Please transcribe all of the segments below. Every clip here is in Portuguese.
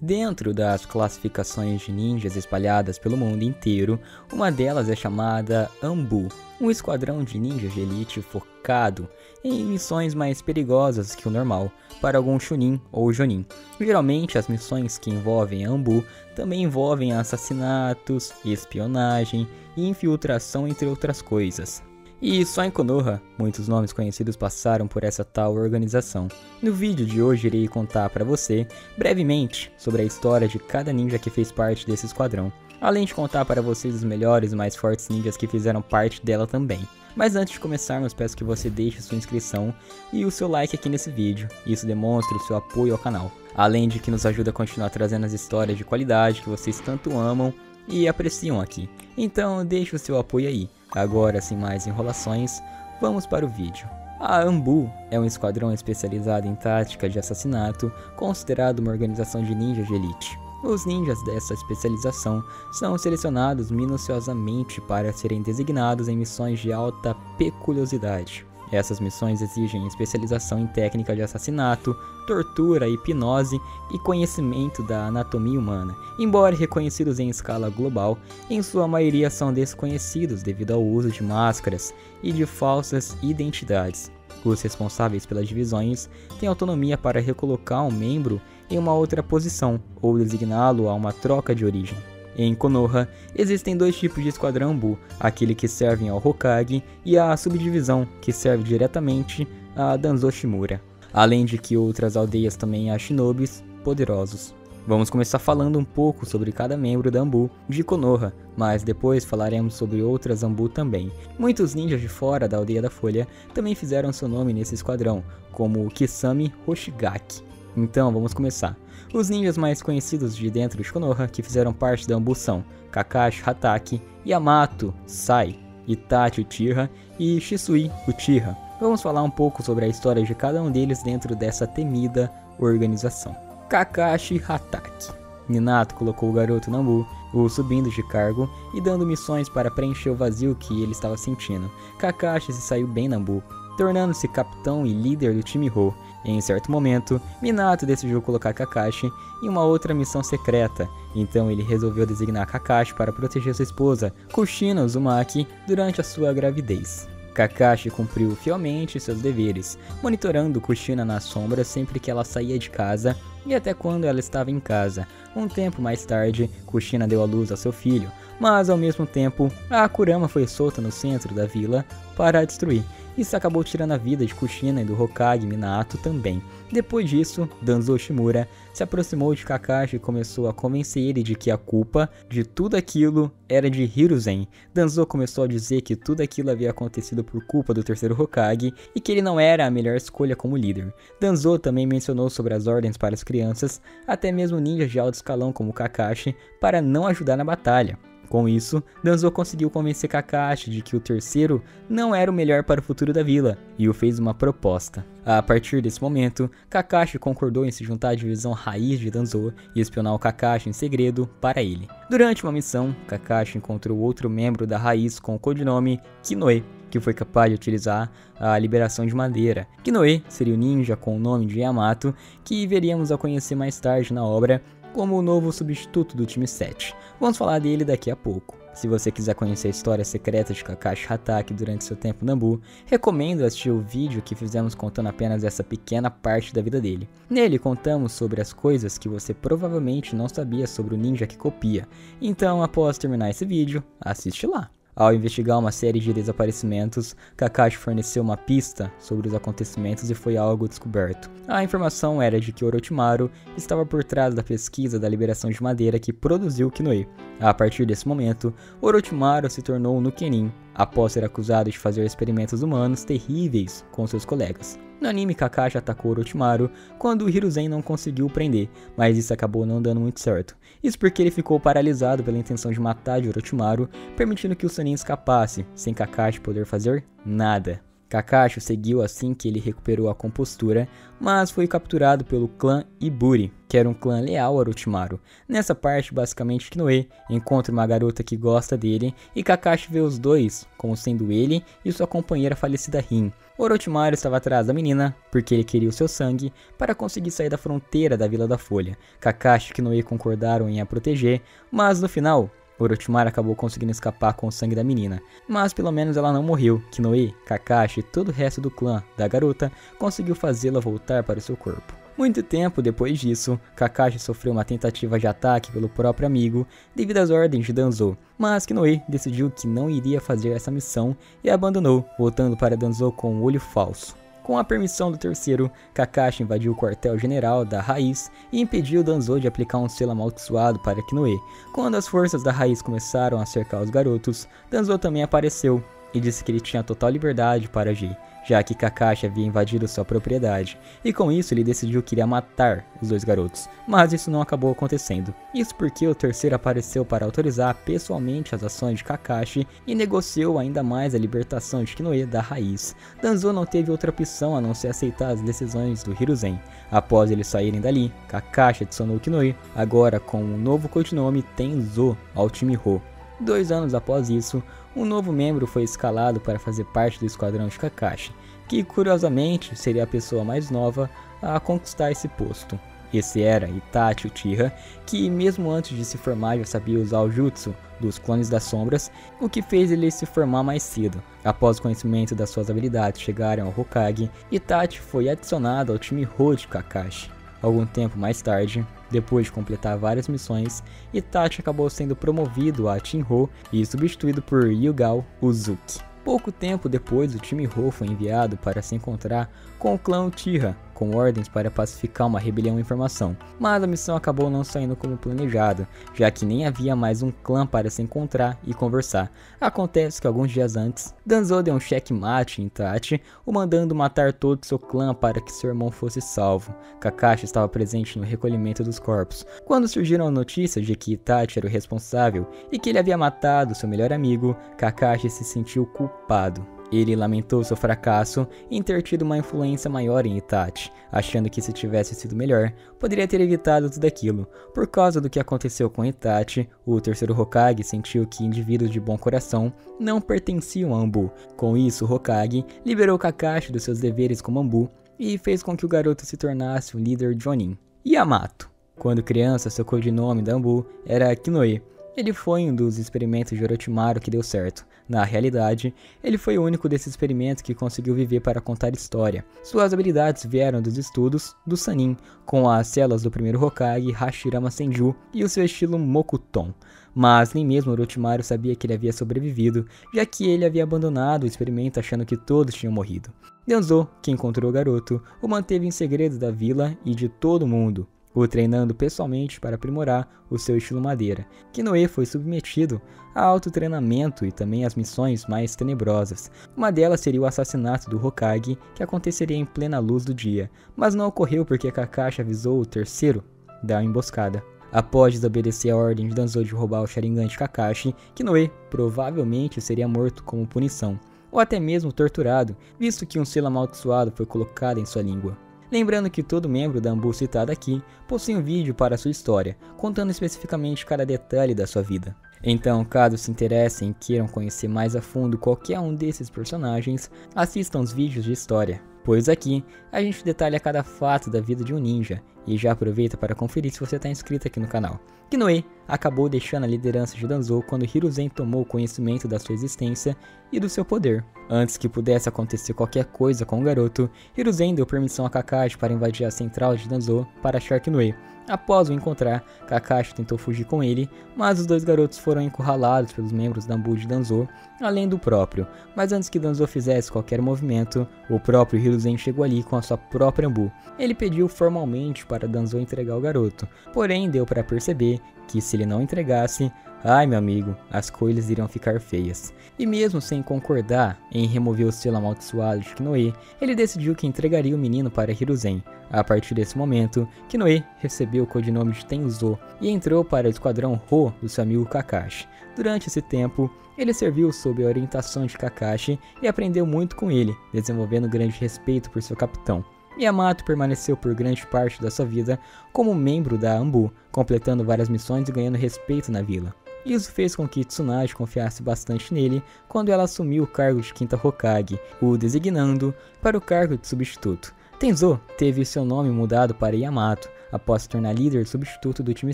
Dentro das classificações de ninjas espalhadas pelo mundo inteiro, uma delas é chamada Anbu, um esquadrão de ninjas de elite focado em missões mais perigosas que o normal para algum Chunin ou Jonin. Geralmente as missões que envolvem Anbu também envolvem assassinatos, espionagem e infiltração, entre outras coisas. E só em Konoha, muitos nomes conhecidos passaram por essa tal organização. No vídeo de hoje irei contar para você, brevemente, sobre a história de cada ninja que fez parte desse esquadrão, além de contar para vocês os melhores e mais fortes ninjas que fizeram parte dela também. Mas antes de começarmos, peço que você deixe sua inscrição e o seu like aqui nesse vídeo, isso demonstra o seu apoio ao canal, além de que nos ajuda a continuar trazendo as histórias de qualidade que vocês tanto amam e apreciam aqui. Então deixe o seu apoio aí. Agora, sem mais enrolações, vamos para o vídeo. A Anbu é um esquadrão especializado em tática de assassinato, considerado uma organização de ninjas de elite. Os ninjas dessa especialização são selecionados minuciosamente para serem designados em missões de alta peculiaridade. Essas missões exigem especialização em técnica de assassinato, tortura, hipnose e conhecimento da anatomia humana. Embora reconhecidos em escala global, em sua maioria são desconhecidos devido ao uso de máscaras e de falsas identidades. Os responsáveis pelas divisões têm autonomia para recolocar um membro em uma outra posição ou designá-lo a uma troca de origem. Em Konoha, existem dois tipos de esquadrão Anbu, aquele que serve ao Hokage e a subdivisão, que serve diretamente a Danzo Shimura, além de que outras aldeias também há shinobis poderosos. Vamos começar falando um pouco sobre cada membro da Anbu de Konoha, mas depois falaremos sobre outras Anbu também. Muitos ninjas de fora da Aldeia da Folha também fizeram seu nome nesse esquadrão, como o Kisame Hoshigaki. Então vamos começar. Os ninjas mais conhecidos de dentro de Konoha que fizeram parte da Anbu são Kakashi Hatake, Yamato Sai, Itachi Uchiha e Shisui Uchiha. Vamos falar um pouco sobre a história de cada um deles dentro dessa temida organização. Kakashi Hatake. Minato colocou o garoto na Anbu, o subindo de cargo e dando missões para preencher o vazio que ele estava sentindo. Kakashi se saiu bem na Anbu, tornando-se capitão e líder do time Ho. Em certo momento, Minato decidiu colocar Kakashi em uma outra missão secreta, então ele resolveu designar Kakashi para proteger sua esposa, Kushina Uzumaki, durante a sua gravidez. Kakashi cumpriu fielmente seus deveres, monitorando Kushina nas sombras sempre que ela saía de casa e até quando ela estava em casa. Um tempo mais tarde, Kushina deu à luz a seu filho, mas ao mesmo tempo, a Kurama foi solta no centro da vila para a destruir. Isso acabou tirando a vida de Kushina e do Hokage Minato também. Depois disso, Danzo Shimura se aproximou de Kakashi e começou a convencer ele de que a culpa de tudo aquilo era de Hiruzen. Danzo começou a dizer que tudo aquilo havia acontecido por culpa do terceiro Hokage e que ele não era a melhor escolha como líder. Danzo também mencionou sobre as ordens para as crianças, até mesmo ninjas de alto escalão como Kakashi, para não ajudar na batalha. Com isso, Danzo conseguiu convencer Kakashi de que o terceiro não era o melhor para o futuro da vila, e o fez uma proposta. A partir desse momento, Kakashi concordou em se juntar à divisão raiz de Danzo e espionar o Kakashi em segredo para ele. Durante uma missão, Kakashi encontrou outro membro da raiz com o codinome Kinoe, que foi capaz de utilizar a liberação de madeira. Kinoe seria o ninja com o nome de Yamato, que veríamos a conhecer mais tarde na obra como o novo substituto do time 7. Vamos falar dele daqui a pouco. Se você quiser conhecer a história secreta de Kakashi Hatake durante seu tempo na Anbu, recomendo assistir o vídeo que fizemos contando apenas essa pequena parte da vida dele. Nele contamos sobre as coisas que você provavelmente não sabia sobre o ninja que copia. Então, após terminar esse vídeo, assiste lá. Ao investigar uma série de desaparecimentos, Kakashi forneceu uma pista sobre os acontecimentos e foi algo descoberto. A informação era de que Orochimaru estava por trás da pesquisa da liberação de madeira que produziu Kinoe. A partir desse momento, Orochimaru se tornou um Nukenin, após ser acusado de fazer experimentos humanos terríveis com seus colegas. No anime, Kakashi atacou Orochimaru quando Hiruzen não conseguiu o prender, mas isso acabou não dando muito certo. Isso porque ele ficou paralisado pela intenção de matar Orochimaru, permitindo que o Sannin escapasse, sem Kakashi poder fazer nada. Kakashi seguiu assim que ele recuperou a compostura, mas foi capturado pelo clã Iburi, que era um clã leal a Orochimaru. Nessa parte, basicamente, Kinoe encontra uma garota que gosta dele e Kakashi vê os dois como sendo ele e sua companheira falecida Rin. Orochimaru estava atrás da menina porque ele queria o seu sangue para conseguir sair da fronteira da Vila da Folha. Kakashi e Kinoe concordaram em a proteger, mas no final Orochimaru acabou conseguindo escapar com o sangue da menina, mas pelo menos ela não morreu. Kinoe, Kakashi e todo o resto do clã da garota conseguiu fazê-la voltar para o seu corpo. Muito tempo depois disso, Kakashi sofreu uma tentativa de ataque pelo próprio amigo devido às ordens de Danzo, mas Kinoe decidiu que não iria fazer essa missão e abandonou, voltando para Danzo com o olho falso. Com a permissão do terceiro, Kakashi invadiu o quartel-general da Raiz e impediu Danzo de aplicar um selo amaldiçoado para Kinoe. Quando as forças da Raiz começaram a cercar os garotos, Danzo também apareceu e disse que ele tinha total liberdade para agir, já que Kakashi havia invadido sua propriedade, e com isso ele decidiu que iria matar os dois garotos, mas isso não acabou acontecendo. Isso porque o terceiro apareceu para autorizar pessoalmente as ações de Kakashi e negociou ainda mais a libertação de Kinoe da Raiz. Danzo não teve outra opção a não ser aceitar as decisões do Hiruzen. Após eles saírem dali, Kakashi adicionou Kinoe, agora com o novo codinome Tenzo, ao time Ho. 2 anos após isso, um novo membro foi escalado para fazer parte do esquadrão de Kakashi, que curiosamente seria a pessoa mais nova a conquistar esse posto. Esse era Itachi Uchiha, que mesmo antes de se formar já sabia usar o jutsu dos clones das sombras, o que fez ele se formar mais cedo. Após o conhecimento das suas habilidades chegarem ao Hokage, Itachi foi adicionado ao time Ho de Kakashi. Algum tempo mais tarde, depois de completar várias missões, Itachi acabou sendo promovido a Shinho e substituído por Yugao Uzuki. Pouco tempo depois, o time Ho foi enviado para se encontrar com o clã Uchiha, com ordens para pacificar uma rebelião em formação, mas a missão acabou não saindo como planejado, já que nem havia mais um clã para se encontrar e conversar. Acontece que alguns dias antes, Danzo deu um checkmate em Itachi, o mandando matar todo seu clã para que seu irmão fosse salvo. Kakashi estava presente no recolhimento dos corpos, quando surgiram notícias de que Itachi era o responsável e que ele havia matado seu melhor amigo. Kakashi se sentiu culpado. Ele lamentou seu fracasso em ter tido uma influência maior em Itachi, achando que se tivesse sido melhor, poderia ter evitado tudo aquilo. Por causa do que aconteceu com Itachi, o terceiro Hokage sentiu que indivíduos de bom coração não pertenciam a Anbu. Com isso, o Hokage liberou Kakashi dos seus deveres como Anbu e fez com que o garoto se tornasse o líder Jonin. Yamato. Quando criança, seu codinome da Anbu era Kinoe. Ele foi um dos experimentos de Orochimaru que deu certo. Na realidade, ele foi o único desses experimentos que conseguiu viver para contar história. Suas habilidades vieram dos estudos do Sannin, com as células do primeiro Hokage, Hashirama Senju, e o seu estilo Mokuton. Mas nem mesmo Orochimaru sabia que ele havia sobrevivido, já que ele havia abandonado o experimento achando que todos tinham morrido. Danzo, que encontrou o garoto, o manteve em segredo da vila e de todo mundo, o treinando pessoalmente para aprimorar o seu estilo madeira. Kinoe foi submetido a autotreinamento e também às missões mais tenebrosas. Uma delas seria o assassinato do Hokage, que aconteceria em plena luz do dia, mas não ocorreu porque Kakashi avisou o terceiro da emboscada. Após desobedecer a ordem de Danzo de roubar o Sharingan de Kakashi, Kinoe provavelmente seria morto como punição, ou até mesmo torturado, visto que um selo amaldiçoado foi colocado em sua língua. Lembrando que todo membro da Anbu citado aqui possui um vídeo para sua história, contando especificamente cada detalhe da sua vida. Então, caso se interessem e queiram conhecer mais a fundo qualquer um desses personagens, assistam os vídeos de história, pois aqui a gente detalha cada fato da vida de um ninja, e já aproveita para conferir se você está inscrito aqui no canal. Kinoe acabou deixando a liderança de Danzo quando Hiruzen tomou conhecimento da sua existência e do seu poder. Antes que pudesse acontecer qualquer coisa com o garoto, Hiruzen deu permissão a Kakashi para invadir a central de Danzo para achar Kinoe. Após o encontrar, Kakashi tentou fugir com ele, mas os dois garotos foram encurralados pelos membros da Anbu de Danzo, além do próprio. Mas antes que Danzo fizesse qualquer movimento, o próprio Hiruzen chegou ali com a sua própria Anbu. Ele pediu formalmente para Danzo entregar o garoto, porém deu para perceber que se ele não entregasse, Ai, meu amigo, as coisas iriam ficar feias. E mesmo sem concordar em remover o selo amaldiçoado de Kinoe, ele decidiu que entregaria o menino para Hiruzen. A partir desse momento, Kinoe recebeu o codinome de Tenzo e entrou para o esquadrão Ho do seu amigo Kakashi. Durante esse tempo, ele serviu sob a orientação de Kakashi e aprendeu muito com ele, desenvolvendo grande respeito por seu capitão. Yamato permaneceu por grande parte da sua vida como membro da Anbu, completando várias missões e ganhando respeito na vila. Isso fez com que Tsunade confiasse bastante nele quando ela assumiu o cargo de quinta Hokage, o designando para o cargo de substituto. Tenzo teve seu nome mudado para Yamato após se tornar líder substituto do time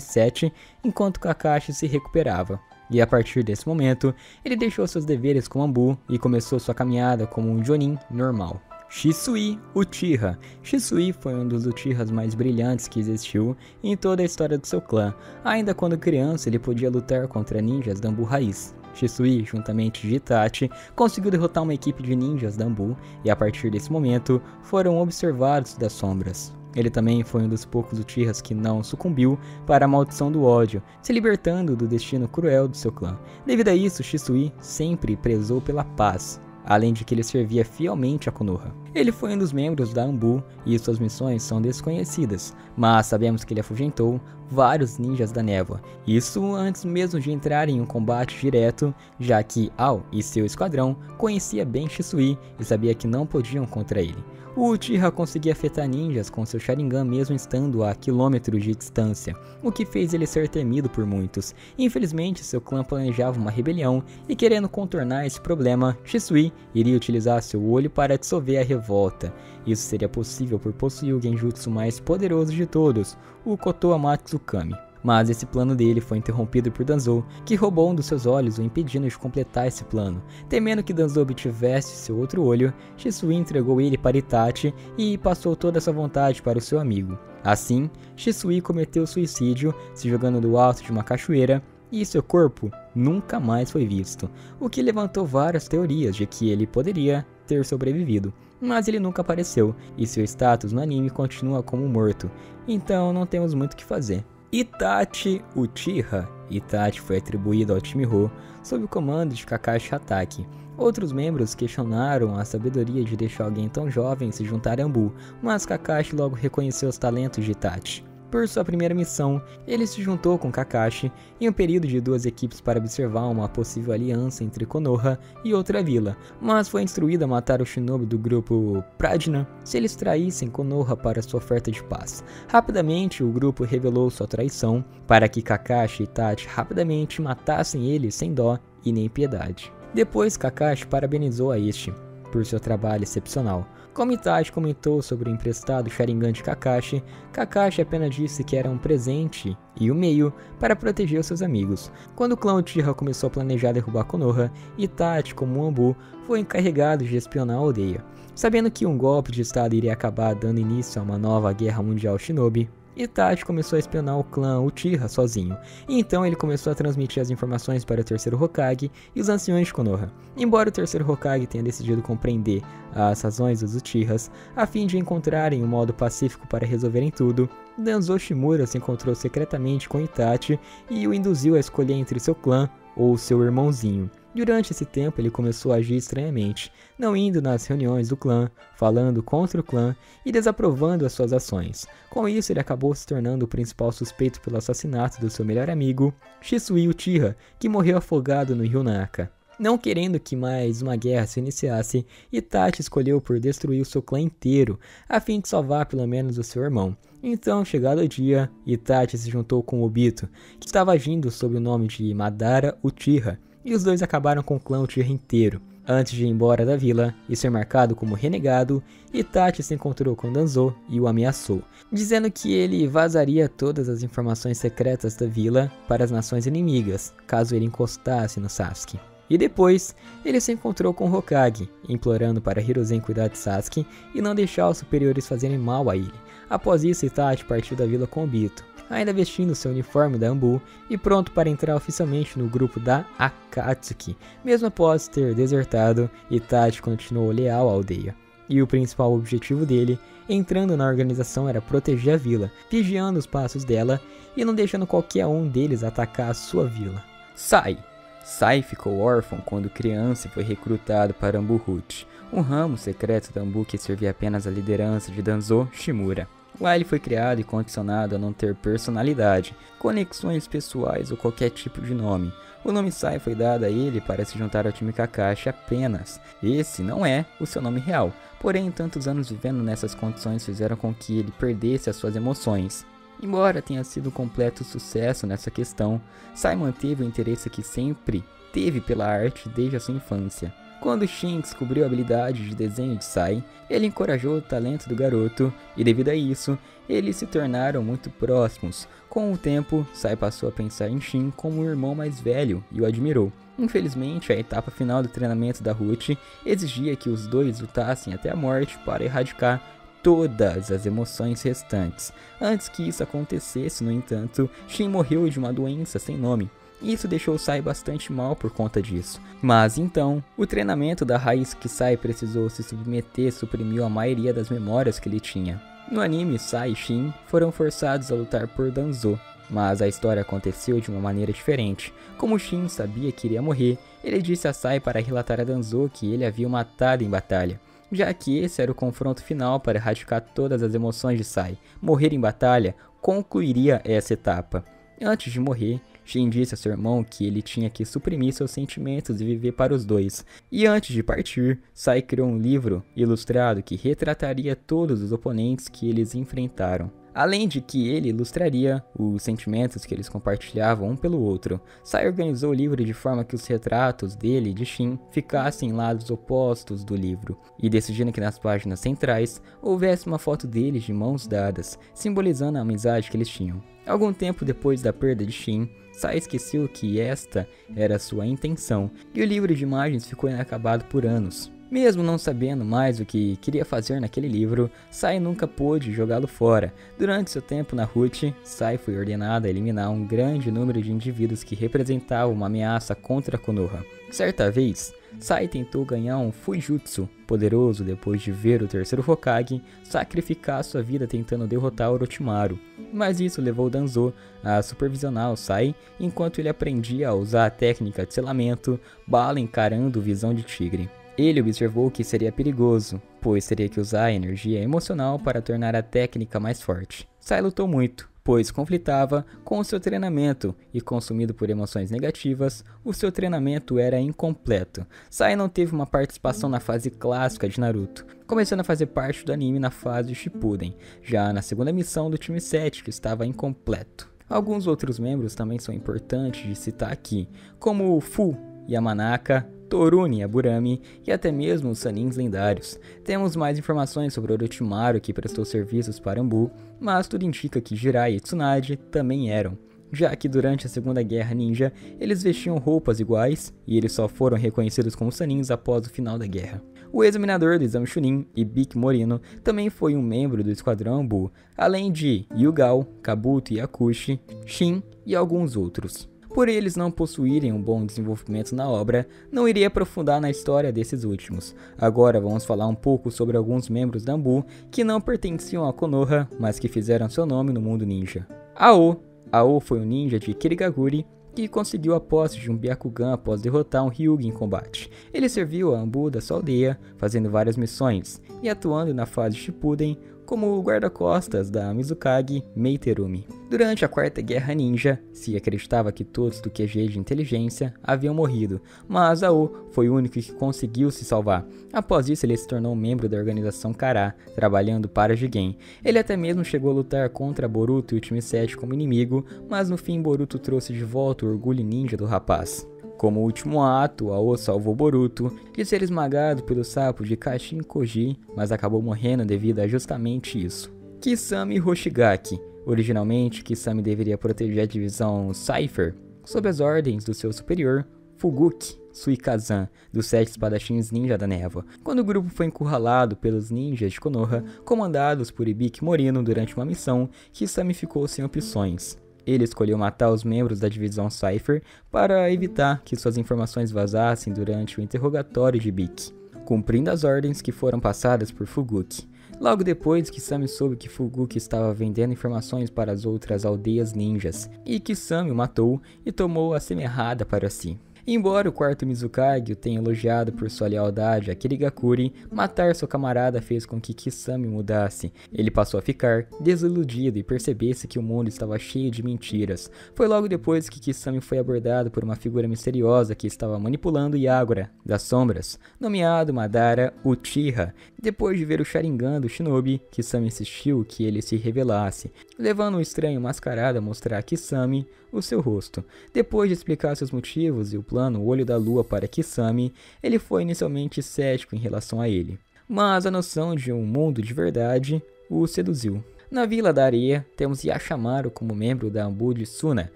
7, enquanto Kakashi se recuperava. E a partir desse momento, ele deixou seus deveres com Anbu e começou sua caminhada como um Jonin normal. Shisui Uchiha. Shisui foi um dos Uchihas mais brilhantes que existiu em toda a história do seu clã. Ainda quando criança, ele podia lutar contra ninjas da Anbu Raiz. Shisui, juntamente de Itachi, conseguiu derrotar uma equipe de ninjas da Anbu e a partir desse momento foram observados das sombras. Ele também foi um dos poucos Uchihas que não sucumbiu para a maldição do ódio, se libertando do destino cruel do seu clã. Devido a isso, Shisui sempre prezou pela paz, além de que ele servia fielmente a Konoha. Ele foi um dos membros da Anbu e suas missões são desconhecidas, mas sabemos que ele afugentou vários ninjas da névoa, isso antes mesmo de entrar em um combate direto, já que Ao e seu esquadrão conhecia bem Shisui e sabia que não podiam contra ele. O Uchiha conseguia afetar ninjas com seu Sharingan mesmo estando a quilômetros de distância, o que fez ele ser temido por muitos. Infelizmente, seu clã planejava uma rebelião e querendo contornar esse problema, Shisui iria utilizar seu olho para dissolver a revolta. Isso seria possível por possuir o genjutsu mais poderoso de todos, o Koto Amatsukami. Mas esse plano dele foi interrompido por Danzo, que roubou um dos seus olhos, o impedindo de completar esse plano. Temendo que Danzo obtivesse seu outro olho, Shisui entregou ele para Itachi e passou toda essa vontade para o seu amigo. Assim, Shisui cometeu suicídio, se jogando do alto de uma cachoeira, e seu corpo nunca mais foi visto, o que levantou várias teorias de que ele poderia ter sobrevivido. Mas ele nunca apareceu, e seu status no anime continua como morto, então não temos muito o que fazer. Itachi Uchiha. Itachi foi atribuído ao time Ho sob o comando de Kakashi Hatake. Outros membros questionaram a sabedoria de deixar alguém tão jovem se juntar a Anbu, mas Kakashi logo reconheceu os talentos de Itachi. Por sua primeira missão, ele se juntou com Kakashi em um período de duas equipes para observar uma possível aliança entre Konoha e outra vila, mas foi instruído a matar o shinobi do grupo Prajna se eles traíssem Konoha para sua oferta de paz. Rapidamente, o grupo revelou sua traição para que Kakashi e Itachi rapidamente matassem ele sem dó e nem piedade. Depois, Kakashi parabenizou a este por seu trabalho excepcional. Como Itachi comentou sobre o emprestado Sharingan de Kakashi, Kakashi apenas disse que era um presente e um meio para proteger os seus amigos. Quando o clã Uchiha começou a planejar derrubar Konoha, Itachi, como um Anbu, foi encarregado de espionar a aldeia. Sabendo que um golpe de estado iria acabar dando início a uma nova guerra mundial shinobi, Itachi começou a espionar o clã Uchiha sozinho, e então ele começou a transmitir as informações para o terceiro Hokage e os anciões de Konoha. Embora o terceiro Hokage tenha decidido compreender as razões dos Uchihas, a fim de encontrarem um modo pacífico para resolverem tudo, Danzo Shimura se encontrou secretamente com Itachi e o induziu a escolher entre seu clã ou seu irmãozinho. Durante esse tempo ele começou a agir estranhamente, não indo nas reuniões do clã, falando contra o clã e desaprovando as suas ações. Com isso ele acabou se tornando o principal suspeito pelo assassinato do seu melhor amigo, Shisui Uchiha, que morreu afogado no rio Naka. Não querendo que mais uma guerra se iniciasse, Itachi escolheu por destruir o seu clã inteiro, a fim de salvar pelo menos o seu irmão. Então, chegado o dia, Itachi se juntou com Obito, que estava agindo sob o nome de Madara Uchiha, e os dois acabaram com o clã Uchiha inteiro. Antes de ir embora da vila e ser marcado como renegado, Itachi se encontrou com Danzo e o ameaçou, dizendo que ele vazaria todas as informações secretas da vila para as nações inimigas, caso ele encostasse no Sasuke. E depois, ele se encontrou com o Hokage, implorando para Hiruzen cuidar de Sasuke e não deixar os superiores fazerem mal a ele. Após isso, Itachi partiu da vila com Obito, ainda vestindo seu uniforme da Anbu e pronto para entrar oficialmente no grupo da Akatsuki. Mesmo após ter desertado, Itachi continuou leal à aldeia. E o principal objetivo dele, entrando na organização, era proteger a vila, vigiando os passos dela e não deixando qualquer um deles atacar a sua vila. Sai ficou órfão quando criança e foi recrutado para Ambu-Root, um ramo secreto da Ambu que servia apenas à liderança de Danzo Shimura. Lá ele foi criado e condicionado a não ter personalidade, conexões pessoais ou qualquer tipo de nome. O nome Sai foi dado a ele para se juntar ao time Kakashi apenas. Esse não é o seu nome real, porém tantos anos vivendo nessas condições fizeram com que ele perdesse as suas emoções. Embora tenha sido um completo sucesso nessa questão, Sai manteve o interesse que sempre teve pela arte desde a sua infância. Quando Shin descobriu a habilidade de desenho de Sai, ele encorajou o talento do garoto e devido a isso, eles se tornaram muito próximos. Com o tempo, Sai passou a pensar em Shin como um irmão mais velho e o admirou. Infelizmente, a etapa final do treinamento da Root exigia que os dois lutassem até a morte para erradicar todas as emoções restantes. Antes que isso acontecesse, no entanto, Shin morreu de uma doença sem nome. Isso deixou Sai bastante mal por conta disso. Mas então, o treinamento da raiz que Sai precisou se submeter suprimiu a maioria das memórias que ele tinha. No anime, Sai e Shin foram forçados a lutar por Danzo, mas a história aconteceu de uma maneira diferente. Como Shin sabia que iria morrer, ele disse a Sai para relatar a Danzo que ele havia matado em batalha, já que esse era o confronto final para erradicar todas as emoções de Sai. Morrer em batalha concluiria essa etapa. Antes de morrer, Shin disse a seu irmão que ele tinha que suprimir seus sentimentos e viver para os dois. E antes de partir, Sai criou um livro ilustrado que retrataria todos os oponentes que eles enfrentaram. Além de que ele ilustraria os sentimentos que eles compartilhavam um pelo outro. Sai organizou o livro de forma que os retratos dele e de Shin ficassem em lados opostos do livro, e decidindo que nas páginas centrais houvesse uma foto deles de mãos dadas, simbolizando a amizade que eles tinham. Algum tempo depois da perda de Shin, Sai esqueceu que esta era sua intenção, e o livro de imagens ficou inacabado por anos. Mesmo não sabendo mais o que queria fazer naquele livro, Sai nunca pôde jogá-lo fora. Durante seu tempo na Root, Sai foi ordenado a eliminar um grande número de indivíduos que representavam uma ameaça contra Konoha. Certa vez, Sai tentou ganhar um Fujutsu poderoso depois de ver o terceiro Hokage sacrificar sua vida tentando derrotar Orochimaru, mas isso levou Danzo a supervisionar o Sai enquanto ele aprendia a usar a técnica de selamento, bala encarando visão de tigre. Ele observou que seria perigoso, pois teria que usar a energia emocional para tornar a técnica mais forte. Sai lutou muito, pois conflitava com o seu treinamento e consumido por emoções negativas, o seu treinamento era incompleto. Sai não teve uma participação na fase clássica de Naruto, começando a fazer parte do anime na fase Shippuden, já na segunda missão do time 7 que estava incompleto. Alguns outros membros também são importantes de citar aqui, como Fu, Yamanaka, Torune, Aburami e até mesmo os Sanins lendários. Temos mais informações sobre Orochimaru que prestou serviços para Ambu, mas tudo indica que Jirai e Tsunade também eram, já que durante a Segunda Guerra Ninja eles vestiam roupas iguais e eles só foram reconhecidos como Sanins após o final da guerra. O examinador do exame Chunin, Ibiki Morino, também foi um membro do Esquadrão Ambu, além de Yugao, Kabuto e Akushi, Shin e alguns outros. Por eles não possuírem um bom desenvolvimento na obra, não irei aprofundar na história desses últimos. Agora vamos falar um pouco sobre alguns membros da Ambu que não pertenciam a Konoha, mas que fizeram seu nome no mundo ninja. Ao foi um ninja de Kirigaguri que conseguiu a posse de um Byakugan após derrotar um Hyuga em combate. Ele serviu a Ambu da sua aldeia, fazendo várias missões, e atuando na fase Shippuden como o guarda-costas da Mizukage Meiterumi. Durante a Quarta Guerra Ninja, se acreditava que todos do QG de inteligência haviam morrido, mas Ao foi o único que conseguiu se salvar. Após isso, ele se tornou membro da organização Kara, trabalhando para Jigen. Ele até mesmo chegou a lutar contra Boruto e o time 7 como inimigo, mas no fim Boruto trouxe de volta o orgulho ninja do rapaz. Como último ato, Ao salvou Boruto de ser esmagado pelo sapo de Kashin Koji, mas acabou morrendo devido a justamente isso. Kisame Hoshigaki. Originalmente, Kisame deveria proteger a divisão Cypher, sob as ordens do seu superior, Fuguki Suikazan, dos 7 espadachins ninja da névoa. Quando o grupo foi encurralado pelos ninjas de Konoha, comandados por Ibiki Morino durante uma missão, Kisame ficou sem opções. Ele escolheu matar os membros da divisão Cypher para evitar que suas informações vazassem durante o interrogatório de Ibiki, cumprindo as ordens que foram passadas por Fuguki. logo depois Kisame soube que Fubuki estava vendendo informações para as outras aldeias ninjas, e Kisame o matou e tomou a Semerrada para si. Embora o quarto Mizukage o tenha elogiado por sua lealdade a Kirigakuri, matar seu camarada fez com que Kisame mudasse. Ele passou a ficar desiludido e percebesse que o mundo estava cheio de mentiras. Foi logo depois que Kisame foi abordado por uma figura misteriosa que estava manipulando Yagura das sombras, nomeado Madara Uchiha. Depois de ver o Sharingan do Shinobi, Kisame insistiu que ele se revelasse, levando um estranho mascarado a mostrar a Kisame o seu rosto. Depois de explicar seus motivos e o plano Olho da Lua para Kisame, ele foi inicialmente cético em relação a ele, mas a noção de um mundo de verdade o seduziu. Na Vila da Areia, temos Yashamaru como membro da Anbu de Suna,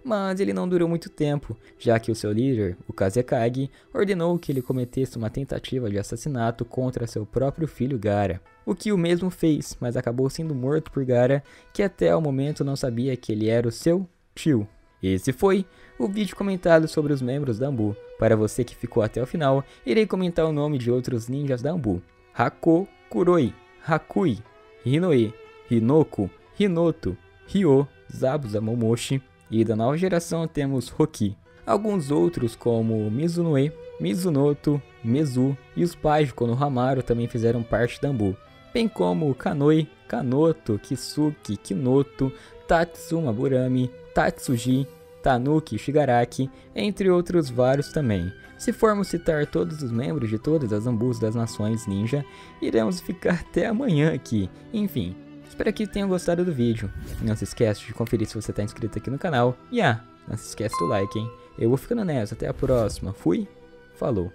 mas ele não durou muito tempo, já que o seu líder, o Kazekage, ordenou que ele cometesse uma tentativa de assassinato contra seu próprio filho Gaara. O que o mesmo fez, mas acabou sendo morto por Gaara, que até o momento não sabia que ele era o seu tio. Esse foi o vídeo comentado sobre os membros da Anbu. Para você que ficou até o final, irei comentar o nome de outros ninjas da Anbu: Hako, Kuroi, Hakui, Hinoe, Hinoko, Hinoto, Ryo, Zabuza Momoshi, e da nova geração temos Hoki. Alguns outros como Mizunoe, Mizunoto, Mezu e os pais de Konohamaru também fizeram parte da Anbu, bem como Kanoi, Kanoto, Kisuki, Kinoto, Tatsuma Burami, Tatsuji, Tanuki, Shigaraki, entre outros vários também. Se formos citar todos os membros de todas as Anbus das nações ninja, iremos ficar até amanhã aqui. Enfim, espero que tenham gostado do vídeo. Não se esqueça de conferir se você está inscrito aqui no canal. E não se esqueça do like, hein? Eu vou ficando nessa, até a próxima. Fui, falou.